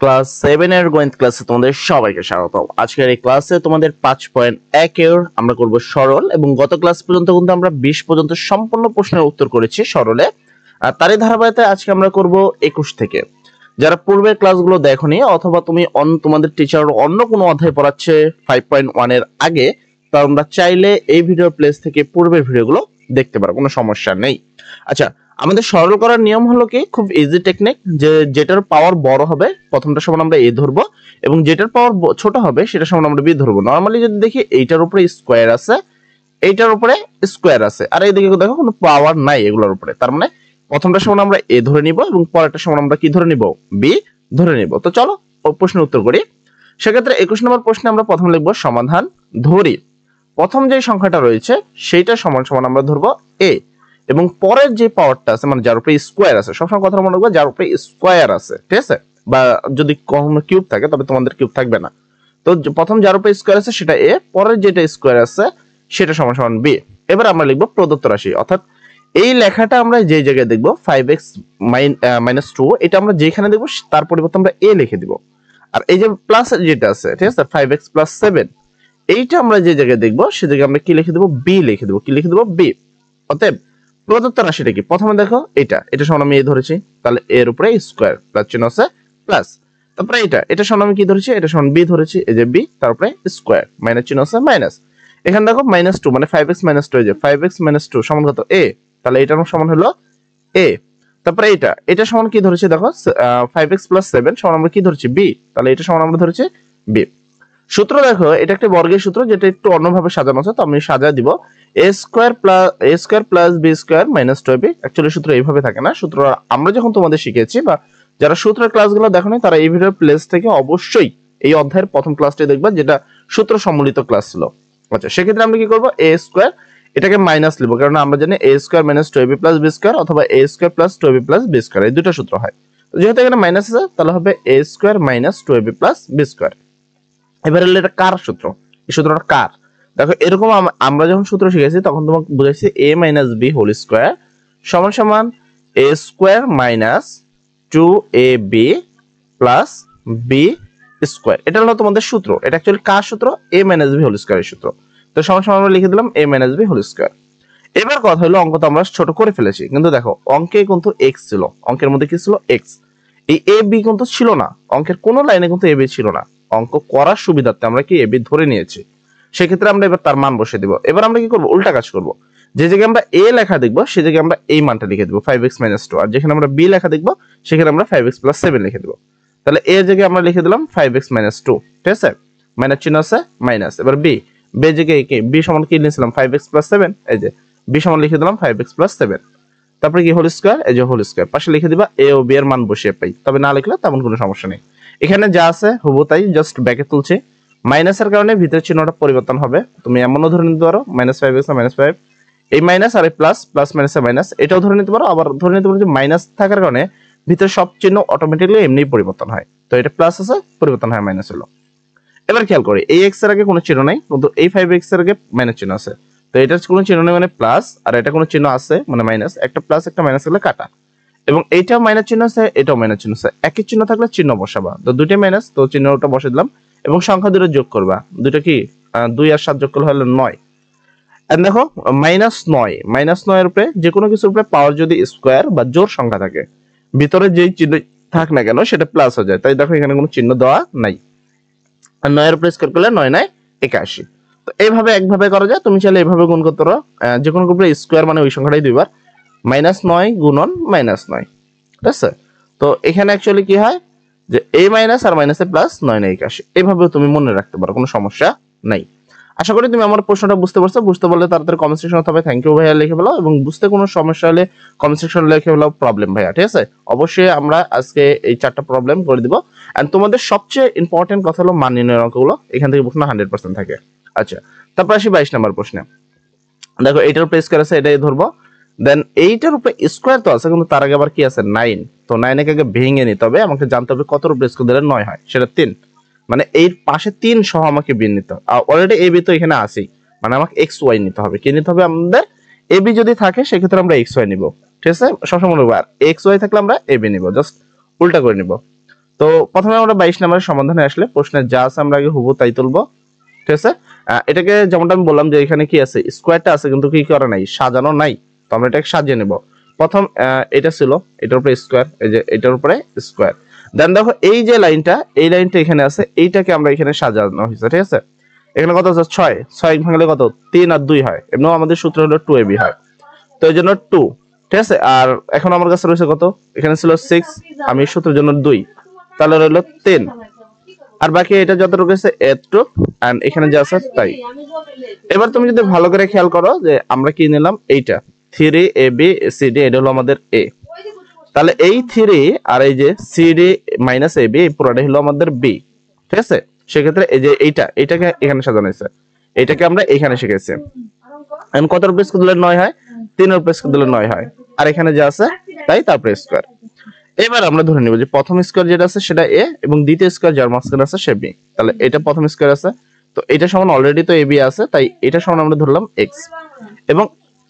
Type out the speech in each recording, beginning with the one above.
Class 7 এর গণিত ক্লাসে তোমাদের সবাইকে স্বাগত। আজকের এই ক্লাসে তোমাদের 5.1 এর আমরা করব সরল, এবং গত ক্লাস পর্যন্ত কিন্তু আমরা 20 পর্যন্ত সম্পূর্ণ প্রশ্নের উত্তর করেছি সরলে। আর তারই ধারাবাহিকতায় আজকে আমরা করব 21 থেকে। যারা পূর্বের ক্লাসগুলো দেখোনি, অথবা তুমি তোমাদের টিচার অন্য কোনো অধ্যায় পড়াচ্ছে 5.1 এর আগে, তোমরা চাইলে এই ভিডিও প্লেস থেকে পূর্বের ভিডিওগুলো দেখতে পারো, কোনো সমস্যা নেই। আচ্ছা, আমাদের সরল করার নিয়ম হলো কি, খুব ইজি টেকনিক, যে যেটার পাওয়ার বড় হবে প্রথমটা সমান আমরা এ ধরবো, এবং যেটার পাওয়ার ছোট হবে সেটা সমান আমরা বি ধরবো। নরমালি যদি দেখি এইটার উপরে স্কোয়ার আছে, এইটার উপরে স্কোয়ার আছে, আর এইদিকে দেখো কোনো পাওয়ার নাই এগুলোর উপরে, তার মানে প্রথমটা সমান আমরা এ ধরে নিব এবং পরেরটা সমান আমরা কি ধরে নিব, বি ধরে নিব। তো চলো প্রশ্নের উত্তর করি। সেক্ষেত্রে 21 নম্বর প্রশ্নে আমরা প্রথম লিখবো সমাধান ধরি। প্রথম যে সংখ্যাটা রয়েছে সেইটা সমান সমান আমরা ধরবো এ, এবং পরের যে পাওয়ারটা আছে মানে যার উপরে স্কোয়ার আছে, সবসময় কথা মনে রাখবে যার উপরে স্কোয়ার আছে, ঠিক আছে, বা যদি কখনো কিউব থাকে তবে তোমাদের কিউব থাকবে না। তো প্রথম যার উপরে স্কোয়ার আছে সেটা এ, পরের যেটা স্কোয়ার আছে সেটা সমান সমান বি। এবার আমরা লিখবো প্রদত্ত রাশি, অর্থাৎ এই লেখাটা আমরা যে জায়গায় দেখবো 5x - 2, এটা আমরা যেখানে দেখবো তার পরিবর্তে আমরা এ লিখে দিব। আর এই যে প্লাস যেটা আছে, ঠিক আছে, 5x + 7, এইটা আমরা যে জায়গায় দেখবো সে জায়গায় আমরা কি লিখে দেবো, বি লিখে দেবো। কি লিখে দেবো, বি। অতএব প্রদত্ত রাশিটা কি, প্রথমে দেখো এটা সমান আমি এ ধরেছি, তাহলে এর উপরে স্কোয়ার প্লাস চিহ্ন আছে প্লাস, তারপরে এটা সমান আমি কি ধরেছি, এটা সমান বি ধরেছি, এই যে বি, তারপরে স্কোয়ার মাইনাস চিহ্ন আছে মাইনাস। এখানে দেখো -2 মানে 5x - 2, এই যে 5x - 2 সমান কত, এ, তাহলে এটার সমান হলো এ। তারপরে এটা সমান কি ধরেছি, দেখো 5x + 7 সমান আমরা কি ধরেছি, বি, তাহলে এটা সমান আমরা ধরেছি বি। সূত্র দেখো, এটা একটা বর্গের সূত্র যেটা একটু অন্যভাবে সাজানো আছে, তো আমি সাজা দিব a² + b² - 2ab। অ্যাকচুয়ালি সূত্র এইভাবে থাকে না, সূত্র আমরা যখন তোমাদের শিখেছি বা যারা সূত্রের ক্লাসগুলো দেখোনি তারা এই ভিডিওর প্লেস থেকে অবশ্যই এই অধ্যায়ের প্রথম ক্লাসটি দেখবা, যেটা সূত্র সম্মিলিত ক্লাস ছিল। আচ্ছা, সেক্ষেত্রে আমরা কি করব, a², এটাকে মাইনাস লিখব, কারণ আমরা জানি a² - 2ab + b² অথবা a² + 2ab + b², এই দুটো সূত্র হয়। তো যেহেতু এখানে মাইনাস আছে তাহলে হবে a² - 2ab + b²। এবার হলো এটা কার সূত্র, এই সূত্রটা কার, দেখো এরকম আমরা যখন সূত্র শিখেছি তখন তোমাকে বুঝাইছি a - b² সমান সমান a² - 2ab + b²। এটা হলো তোমাদের সূত্র, এটা অ্যাকচুয়ালি কার সূত্র, a - b² এর সূত্র। তো সমান সমান আমরা লিখে দিলাম a - b²। এবার কথা হলো অঙ্ক তো আমরা ছোট করে ফেলেছি, কিন্তু দেখো অঙ্কে কিন্তু x ছিল, অঙ্কের মধ্যে কি ছিল, x। এই a b কিন্তু ছিল না, অঙ্কের কোনো লাইনে কিন্তু a b ছিল না। অঙ্ক করার সুবিধার্থে আমরা কি a b ধরে নিয়েছি, সেক্ষেত্রে আমরা এবার তার মান বসিয়ে দিব। এবার আমরা কি করব, উল্টা কাজ করব, যে জায়গায় আমরা a লেখা দেখবো সেই জায়গায় আমরা এই মানটা লিখে দিব 5x - 2, আর যেখানে আমরা b লেখা দেখবো সেখানে আমরা 5x + 7 লিখে দিব। তাহলে a এর জায়গায় আমরা লিখে দিলাম 5x - 2, ঠিক আছে, মাইনাস চিহ্ন আছে মাইনাস। এবার b এর জায়গায় কি, b সমান কি নিয়েছিলাম 5x + 7, এই যে b সমান লিখে দিলাম 5x + 7। তারপরে কি হোল স্কয়ার, এই যে হোল স্কয়ার, পাশে লিখে দিবা a ও b এর মান বসিয়ে পাই, তবে না লিখলে তেমন কোনো সমস্যা নেই। এখানে যা আছে হুবহু তাই, জাস্ট ব্যাকে তুলছি। মাইনাসের কারণে ভিতরের চিহ্নটা পরিবর্তন হবে, তুমি এমনও ধরে নিতে পারো -5x না -5, এই মাইনাস আর এই প্লাস, প্লাস মাইনাসে মাইনাস, এটাও ধরে নিতে পারো। আবার ধরে নিতে পারো যে মাইনাস থাকার কারণে ভিতরে সব চিহ্ন অটোমেটিক্যালি এমনি পরিবর্তন হয়, তো এটা প্লাস আছে পরিবর্তন হয় মাইনাস হলো। এবার খেয়াল করি, এই x এর আগে কোনো চিহ্ন নাই, কিন্তু এই 5x এর আগে মাইনাস চিহ্ন আছে, তো এটার কোনো চিহ্ন নেই মানে প্লাস, আর এটা কোনো চিহ্ন আছে মানে মাইনাস, একটা প্লাস একটা মাইনাস হলে কাটা। এবং এইটাও মাইনাস চিহ্ন আছে, এটাও মাইনাস চিহ্ন আছে, একই চিহ্ন থাকলে চিহ্ন বসাবা, তো দুইটাই মাইনাস, তো চিহ্নটা বসে দিলাম। এবং সংখ্যা দুটো যোগ করবা, দুটো কি 2 আর 7 যোগ করলে হলো 9। আর দেখো -9 এর উপরে যে কোনো কিছুর উপরে পাওয়ার যদি স্কোয়ার বা জোড় সংখ্যা থাকে, ভিতরে যেই চিহ্ন থাক না কেন সেটা প্লাস হয়ে যায়, তাই দেখো এখানে কোনো চিহ্ন দেওয়া নাই। আর 9 এর উপরে স্কোয়ার করলে 9 9 81। তো এইভাবে একভাবে করা যায়, তুমি চাইলে এইভাবে গুণ করতে পারো, যে কোনো গ্রুপে স্কোয়ার মানে ওই সংখ্যাটাই দুইবার, -9 গুণন -9, ঠিক আছে। তো এখানে অ্যাকচুয়ালি কি হয়, যে এই মাইনাস আর মাইনাসে প্লাস 9 9 81, এইভাবে তুমি মনে রাখতে পারো, কোনো সমস্যা নাই। আশা করি তুমি আমার প্রশ্নটা বুঝতে পারছো। বুঝতে পারলে তাড়াতাড়ি কমেন্ট সেকশনে তবে থ্যাংক ইউ ভাইয়া লিখে ফেলো, এবং বুঝতে কোনো সমস্যা হলে কমেন্ট সেকশনে লিখে ফেলো প্রবলেম ভাইয়া, ঠিক আছে। অবশ্যই আমরা আজকে এই 4টা প্রবলেম করে দিব। এন্ড তোমাদের সবচেয়ে ইম্পর্টেন্ট কথা হলো মান নির্ণয়ের অঙ্কগুলো, এখান থেকে প্রশ্ন 100% থাকে। আচ্ছা, তারপর আসি 22 নম্বর প্রশ্নে। দেখো এইটার উপরে স্কয়ার আছে, এটাই ধরবো। দেন এইটার উপরে স্কয়ার তো আছে, কিন্তু তার আগে আবার কি আছে, 9। তো 9 কে আগে ভেঙে নিতে হবে, আমাকে জানতে হবে কত উপরে স্কয়ার দিলে 9 হয়, সেটা 3। মানে এর পাশে 3 সহ আমাকে বি নিতে হবে। আর অলরেডি এ বি তো এখানে আছেই, মানে আমাকে এক্স ওয়াই নিতে হবে। কি নিতে হবে আমাদের, এ বি যদি থাকে সেক্ষেত্রে আমরা এক্স ওয়াই নিব, ঠিক আছে, সবসময় নেব। আর এক্স ওয়াই থাকলে আমরা এ বি নিব, জাস্ট উল্টা করে নিব। তো প্রথমে আমরা 22 নম্বরের সমাধানে আসলে প্রশ্নের যা আছে আমরা আগে হুবহু তাই তুলবো, ঠিক আছে। এটাকে যেমনটা আমি বললাম যে এখানে কি আছে, স্কোয়ারটা আছে কিন্তু কি করা নাই, সাজানো নাই। তো আমরা এটাকে সাজিয়ে নেব। প্রথম এটা ছিল, এটার উপরে স্কোয়ার, এই যে এটার উপরে স্কোয়ার। দেন দেখো এই যে লাইনটা, এই লাইনটা এখানে আছে, এইটাকে আমরা এখানে সাজানো হয়েছে, ঠিক আছে। এখানে কত আছে, 6, 6 ভাঙলে কত, 3 আর 2 হয়। এমনিও আমাদের সূত্র হলো 2ab হয়, তো এই জন্য 2, ঠিক আছে। আর এখন আমার কাছে রয়েছে কত, এখানে ছিল 6, আমি সূত্রের জন্য 2, তাহলে রইলো 3। আর বাকি এটা যতটুকু আছে এতটুক, এন্ড এখানে যা আছে তাই। এবার তুমি যদি ভালো করে খেয়াল করো যে আমরা কি নিলাম, এইটা 3abcd, এটা হলো আমাদের a। তাহলে এই 3 আর এই যে cd মাইনাস ab, এই পুরোটা হলো আমাদের b, ঠিক আছে। সেক্ষেত্রে এই যে এইটাকে এখানে সাজানো হয়েছে, এটাকে আমরা এখানে শিখেছি। এখন কত রুপে স্কয়ার দিলে 9 হয়, 3 রুপে স্কয়ার দিলে 9 হয়। আর এখানে যা আছে তাই, তারপরে স্কয়ার। এবার আমরা ধরে নিব যে প্রথম স্কয়ার যেটা আছে সেটা a, এবং দ্বিতীয় স্কয়ার যার মাঝখানে আছে সে b। তাহলে এটা প্রথম স্কয়ার আছে, তো এটা সমান অলরেডি তো ab আছে, তাই এটা সমান আমরা ধরলাম x। এবং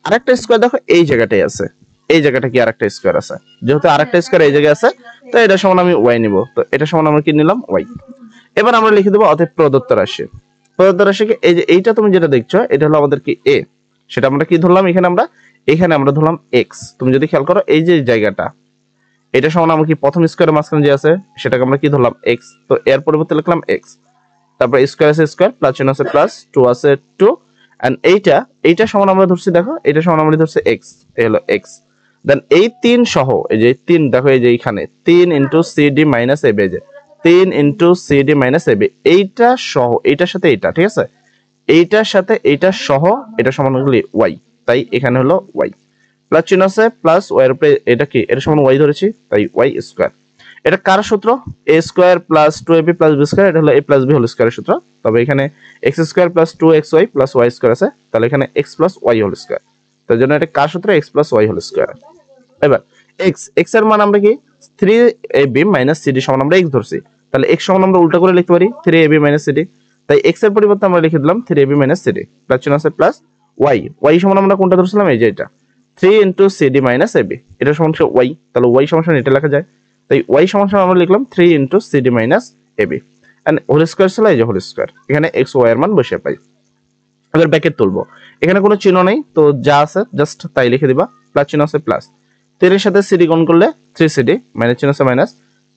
আরেকটা স্কয়ার দেখো এই জায়গাটাই আছে, এই জায়গাটা কি আরেকটা স্কয়ার আছে, যেহেতু আরেকটা স্কয়ার এই জায়গায় আছে, তো এটা সমান আমি y নিব। তো এটা সমান আমরা কি নিলাম, y। এবার আমরা লিখে দেব অতএব প্রদত্ত রাশি। প্রদত্ত রাশিকে এই যে এইটা তুমি যেটা দেখছো এটা হলো আমাদের কি a, সেটা আমরা কি ধরলাম, এখানে আমরা ধরলাম x। তুমি যদি খেয়াল করো এই যে জায়গাটা, এটা সমান আমরা কি প্রথম স্কয়ারের মাঝখানে যে আছে সেটাকে আমরা কি ধরলাম x, তো এর পরিবর্তে লিখলাম x। তারপর স্কয়ার আছে স্কয়ার, প্লাস চিহ্ন আছে প্লাস, 2 আছে 2, এন্ড এইটা সমান আমরা ধরছি, দেখো এটা সমান আমরা ধরছি x, এই হলো x। দেন এই 3 সহ, এই যে 3 দেখো এই যে এখানে 3 cd মাইনাস ab, যে 3 cd মাইনাস ab, এইটা সহ এইটার সাথে এইটা, ঠিক আছে, এইটার সাথে এইটা সহ এটা সমান হলো y, তাই এখানে হলো y। প্লাস চিহ্ন আছে প্লাস, y এর উপরে এটা কি, এটা সমান y ধরেছি, তাই y স্কয়ার। এটা কার সূত্র, a square plus 2ab plus b square, এটা হলো a প্লাস b হোল স্কয়ারের সূত্র। তবে এখানে x square plus 2xy plus y square আছে, তাহলে এখানে x plus y whole square. তার জন্য এটা কার সূত্র, x plus y whole square. এবার x এর মান আমরা কি 3ab মাইনাস cd সমান আমরা x ধরছি, তাহলে x সমান আমরা উল্টা করে লিখতে পারি 3ab মাইনাস cd, তাই x এর পরিবর্তে আমরা লিখে দিলাম 3ab মাইনাস cd, প্লাস চিহ্ন আছে প্লাস y সমান আমরা কোনটা ধরছিলাম, এই যে এটা 3 cd মাইনাস ab, এটা সমান y, তাহলে y সমান এটা লেখা যায়, তাই y সমান আমরা লিখলাম 3 cd minus ab, and whole square ছিল এই যে হোল স্কয়ার, এখানে x y এর মান বসিয়ে পাই। এবার ব্র্যাকেট তুলবো, এখানে কোনো চিহ্ন নেই, তো যা আছে জাস্ট তাই লিখে দিবা, প্লাস চিহ্ন আছে প্লাস, 3 এর সাথে cd গুণ করলে 3cd, মাইনাস চিহ্ন আছে মাইনাস,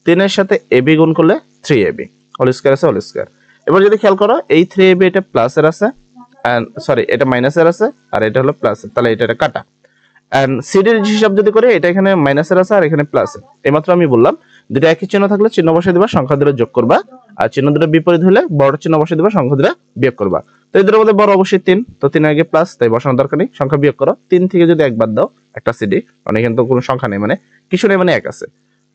3 এর সাথে ab গুণ করলে 3ab, হোল স্কয়ার আছে হোল স্কয়ার। এবার যদি খেয়াল করো এই 3ab এটা প্লাস এর আছে, এন্ড সরি এটা মাইনাস এর আছে, আর এটা হলো প্লাস, তাহলে এটা কাটা। এন্ড cd এর হিসাব যদি করে এটা এখানে মাইনাসের আছে আর এখানে প্লাস। এইমাত্র আমি বললাম দুটো একই চিহ্ন থাকলে চিহ্ন বসিয়ে দিবা, সংখ্যা দুটো যোগ করবা, আর চিহ্ন দুটো বিপরীত হলে বড় চিহ্ন বসিয়ে দিবা, সংখ্যা দুটো বিয়োগ করবা। তো এদের মধ্যে বড় অবশ্যই 3, তো 3 আগে প্লাস, তাই বসানোর দরকার নেই, সংখ্যা বিয়োগ করো। 3 থেকে যদি এক বাদ দাও একটা cd, মানে এখানে তো কোনো সংখ্যা নেই, মানে কিছু নেই, মানে এক আছে।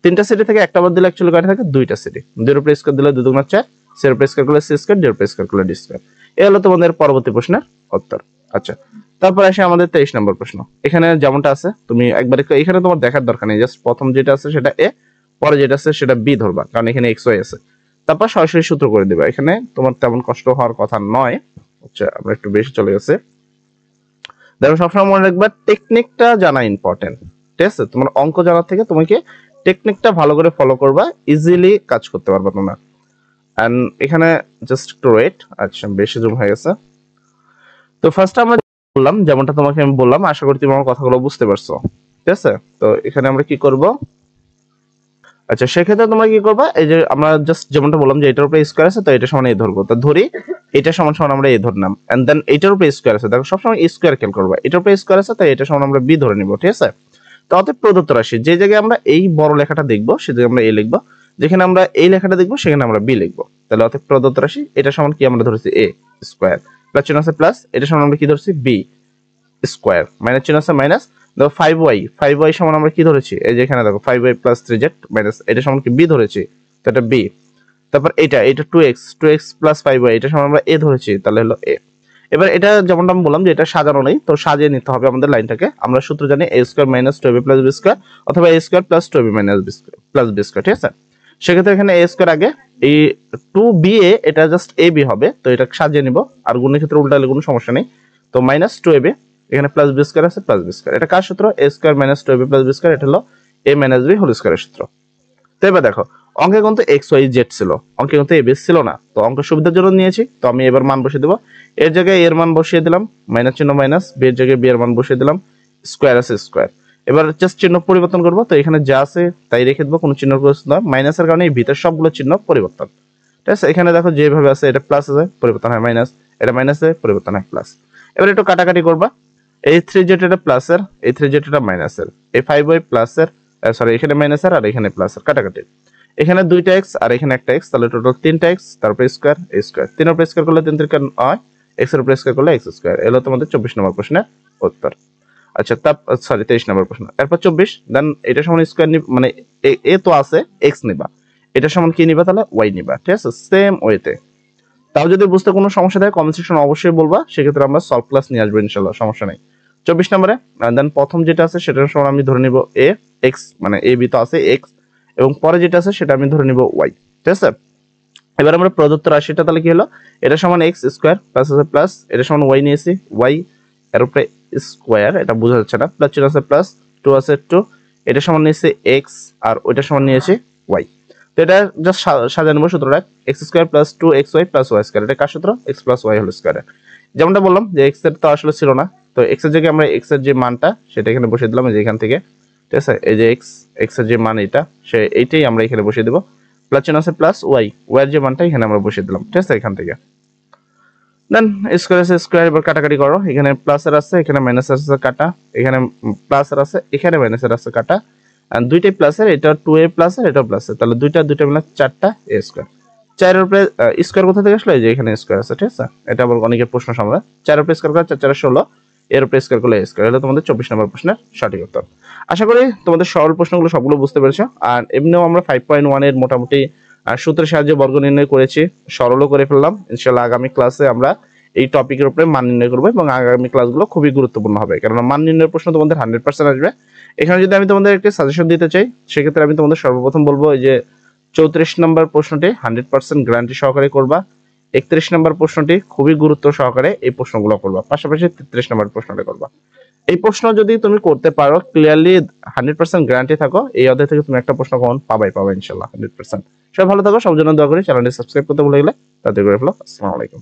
3টা cd থেকে একটা বাদ দিলে অ্যাকচুয়ালি কয়টা থাকে, 2টা cd। 2 এর উপরে স্কয়ার দিলে 2 দুগুণ 4, 6 এর উপরে স্কয়ার করলে c স্কয়ার, 2 এর উপরে স্কয়ার করলে d স্কয়ার। এই হলো তোমাদের পরবর্তী প্রশ্নের উত্তর। আচ্ছা, তারপর আসে আমাদের 23 নম্বর প্রশ্ন। এখানে যেমনটা আছে তুমি একবার এখানে তোমার দেখার দরকার নেই, জাস্ট প্রথম যেটা আছে সেটা a, পরে যেটা আছে সেটা b ধরবা, কারণ এখানে x y আছে। তারপর সরাসরি সূত্র করে দিবা, এখানে তোমার তেমন কষ্ট হওয়ার কথা নয়। আচ্ছা, আমরা একটু বেশি চলে গেছে। দেখো সবসময় মনে রাখবা টেকনিকটা জানা ইম্পর্টেন্ট, ঠিক আছে। তোমার অঙ্ক জানার থেকে তোমাকে টেকনিকটা ভালো করে ফলো করবা, ইজিলি কাজ করতে পারবা তোমরা। এন্ড এখানে জাস্ট একটু ওয়েট, আচ্ছা বেশি জুম হয়ে গেছে। তো ফার্স্ট আমরা বললাম, যেমনটা তোমাকে আমি বললাম, আশা করি তুমি আমার কথাগুলো বুঝতে পারছো, ঠিক আছে। তো এখানে আমরা কি করব, আচ্ছা সেক্ষেত্রে তোমরা কি করবা, এই যে আমরা জাস্ট যেমনটা বললাম যে এটার উপরে স্কয়ার আছে, তো এটা সমান a ধরবো, তো ধরি এটা সমান আমরা a ধরলাম, এন্ড দেন এটার উপরে স্কয়ার আছে, দেখো সবসময় স্কয়ার খেয়াল করবা, এটার উপরে স্কয়ার আছে, তাই এটা সমান আমরা b ধরে নিব, ঠিক আছে। তো অতএব প্রদত্ত রাশি, যে জায়গায় আমরা এই বড় লেখাটা দেখবো সে জায়গায় আমরা a লিখবো, যেখানে আমরা এই লেখাটা দেখবো সেখানে আমরা b লিখবো। তাহলে অতএব প্রদত্ত রাশি এটা সমান কি আমরা ধরেছি a স্কয়ার, প্লাস চিহ্ন আছে প্লাস, এটা সমান আমরা কি ধরছি b স্কয়ার, মাইনাস চিহ্ন আছে মাইনাস, দেখো 5y সমান আমরা কি ধরেছি, এই যে এখানে দেখো 5y প্লাস 3z মাইনাস, এটা সমান কি b ধরেছি, তো এটা b। তারপর এটা 2x প্লাস 5y, এটা সমান আমরা a ধরেছি, তাহলে হলো a। এবার এটা যেমনটা আমি বললাম যে এটা সাজানো নেই, তো সাজিয়ে নিতে হবে আমাদের লাইনটাকে। আমরা সূত্র জানি a square minus 2ab plus b square, অথবা a square plus 2ab minus b square plus b square, ঠিক আছে। সেক্ষেত্রে এখানে a স্কয়ার আগে, এই 2ba এটা জাস্ট ab হবে, তো এটা সাজিয়ে নিব, আর গুণের ক্ষেত্রে উল্টালে কোনো সমস্যা নেই। তো মাইনাস 2ab, এখানে প্লাস b স্কয়ার আছে প্লাস b স্কয়ার, এটা কার সূত্র, a square minus 2ab plus b square, এটা হলো a মাইনাস b হোল স্কয়ারের সূত্র। তো এবার দেখো অঙ্কে কিন্তু এক্স ওয়াই জেড ছিল, অঙ্কে কিন্তু এ বেস ছিল না। তো অঙ্কের সুবিধার জন্য নিয়েছি, তো আমি এবার মান বসিয়ে দেবো। এর জায়গায় এর মান বসিয়ে দিলাম, মাইনাস চিহ্ন মাইনাস, বি এর জায়গায় বি এর মান বসিয়ে দিলাম, স্কোয়ার আছে স্কোয়ার। এবার জাস্ট চিহ্ন পরিবর্তন করবো, তো এখানে যা আছে তাই রেখে দেবো, কোনো চিহ্ন প্রয়োজন না। মাইনাসের কারণে এই ভিতর সবগুলো চিহ্ন পরিবর্তন, ঠিক আছে। এখানে দেখো যেভাবে আছে, এটা প্লাস আছে পরিবর্তন হয় মাইনাস, এটা মাইনাসে পরিবর্তন হয় প্লাস। এবার একটু কাটাকাটি করবা, এই 3z এটা প্লাসের, এই 3z এটা মাইনাসের, এই 5y প্লাসের, সরি এখানে মাইনাসের আর এখানে প্লাসের, কাটাকাটি। এখানে 2টা x আর এখানে একটা x, তাহলে টোটাল 3টা x, তারপর স্কয়ার a স্কয়ার, 3 এর উপর স্কয়ার করলে 3 3 হয়, x এর উপর স্কয়ার করলে x স্কয়ার। এলো তোমাদের 24 নম্বর প্রশ্নের উত্তর। আচ্ছা সরি 23 নম্বর প্রশ্ন। এরপর 24, দেন এটা সমান স্কয়ার মানে এ তো আছে x নিবা, এটা সমান কি নিবা তাহলে y নিবা, ঠিক আছে, সেম ওয়েতে। তাও যদি বুঝতে কোনো সমস্যা থাকে কমেন্ট সেকশনে অবশ্যই বলবা, সেক্ষেত্রে আমরা সলভ ক্লাস নিয়ে আসবো ইনশাআল্লাহ, সমস্যা নাই। 24 নম্বরে দেন প্রথম যেটা আছে সেটার সমান আমি ধরে নিব a x, মানে a b তো আছে x, এবং পরে যেটা আছে সেটা আমি ধরে নিব y, ঠিক আছে। এবার আমরা প্রদত্ত রাশিটা তাহলে কি হলো, এটা সমান x স্কয়ার প্লাস আছে প্লাস, এটা সমান y নিয়েছি y এর উপরে স্কয়ার, এটা বোঝা যাচ্ছে না, প্লাস চিহ্ন আছে প্লাস, 2 আছে 2, এটা সমান নিয়েছি x আর ওইটা সমান নিয়েছি y। তো এটা জাস্ট সাজিয়ে নেব সূত্রটা, x square plus 2xy plus y square, এটা কার সূত্র, x plus y whole square. যেমনটা বললাম যে x এর তো আসলে ছিল না, তো x এর জায়গায় আমরা x এর যে মানটা সেটা এখানে বসিয়ে দিলাম, এই যে এখান থেকে, ঠিক আছে। এই যে x এর যে মান এটা, সে এইটাই আমরা এখানে বসিয়ে দেব, প্লাস চিহ্ন আছে প্লাস y এর যে মানটা এখানে আমরা বসিয়ে দিলাম, ঠিক আছে, এখান থেকে। দেন স্কয়ার আছে স্কয়ার, এবার কাটাকাটি করো, এখানে প্লাসের আছে এখানে মাইনাসের আছে কাটা, এখানে প্লাসের আছে এখানে মাইনাসের আছে কাটা, আর দুইটাই প্লাসের, এটা 2a প্লাসের এটা প্লাসের, তাহলে দুইটা মিলে 4টা a স্কয়ার। 4 এর উপরে স্কয়ার কোথা থেকে আসলো, এই যে এখানে স্কয়ার আছে, ঠিক আছে। এটা আবার অনেকের প্রশ্ন সমাধান, 4 এর উপরে স্কয়ার করে 4 4 16, এর উপরে স্কয়ার করলে a স্কয়ার, হলো তোমাদের 24 নম্বর প্রশ্নের সঠিক উত্তর। আশা করি তোমাদের সরল প্রশ্নগুলো সবগুলো বুঝতে পেরেছো। আর এমনিও আমরা 5.1 এর মোটামুটি সূত্রের সাহায্যে বর্গ নির্ণয় করেছি, সরলও করে ফেললাম। ইনশাআল্লাহ আগামী ক্লাসে আমরা এই টপিকের উপরে মান নির্ণয় করবো, এবং আগামী ক্লাসগুলো খুবই গুরুত্বপূর্ণ হবে, কারণ মান নির্ণয়ের প্রশ্ন তোমাদের 100% আসবে। এখানে যদি আমি তোমাদের একটি সাজেশন দিতে চাই, সেক্ষেত্রে আমি তোমাদের সর্বপ্রথম বলবো এই যে 34 নম্বর প্রশ্নটি 100% গ্যারান্টি সহকারে করবা, 31 নম্বর প্রশ্নটি খুবই গুরুত্ব সহকারে এই প্রশ্নগুলো করবা, পাশাপাশি 33 নম্বর প্রশ্নটা করবা। এই প্রশ্ন যদি তুমি করতে পারো ক্লিয়ারলি 100% গ্যারান্টি থাকো, এই অধ্যায় থেকে তুমি একটা প্রশ্ন কমন পাবাই ইনশাআল্লাহ 100%। সবাই ভালো থাকো, সবার জন্য দোয়া করি। চ্যানেলটি সাবস্ক্রাইব করতে ভুলে গেলে তাতে করে ফেলো। আসসালামু আলাইকুম।